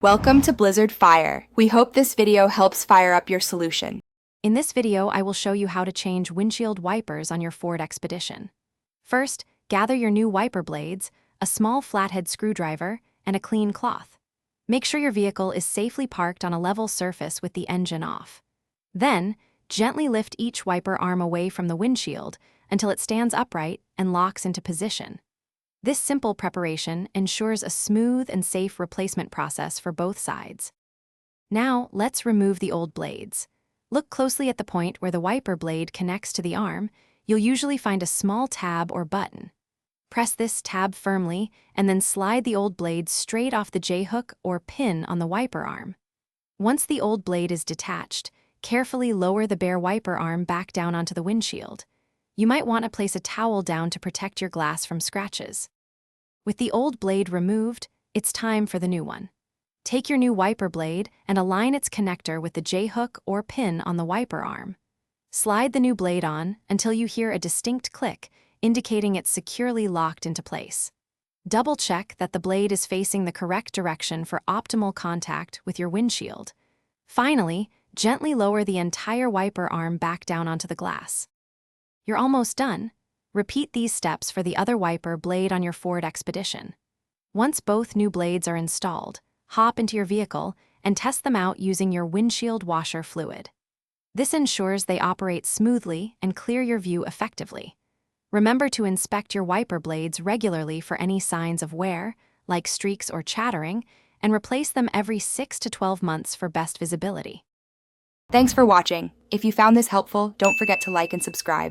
Welcome to Blizzard Fire. We hope this video helps fire up your solution. In this video, I will show you how to change windshield wipers on your Ford Expedition. First, gather your new wiper blades, a small flathead screwdriver, and a clean cloth. Make sure your vehicle is safely parked on a level surface with the engine off. Then, gently lift each wiper arm away from the windshield until it stands upright and locks into position. This simple preparation ensures a smooth and safe replacement process for both sides. Now, let's remove the old blades. Look closely at the point where the wiper blade connects to the arm. You'll usually find a small tab or button. Press this tab firmly and then slide the old blade straight off the J-hook or pin on the wiper arm. Once the old blade is detached, carefully lower the bare wiper arm back down onto the windshield. You might want to place a towel down to protect your glass from scratches. With the old blade removed, it's time for the new one. Take your new wiper blade and align its connector with the J-hook or pin on the wiper arm. Slide the new blade on until you hear a distinct click, indicating it's securely locked into place. Double-check that the blade is facing the correct direction for optimal contact with your windshield. Finally, gently lower the entire wiper arm back down onto the glass. You're almost done. Repeat these steps for the other wiper blade on your Ford Expedition. Once both new blades are installed, hop into your vehicle and test them out using your windshield washer fluid. This ensures they operate smoothly and clear your view effectively. Remember to inspect your wiper blades regularly for any signs of wear, like streaks or chattering, and replace them every 6 to 12 months for best visibility. Thanks for watching. If you found this helpful, don't forget to like and subscribe.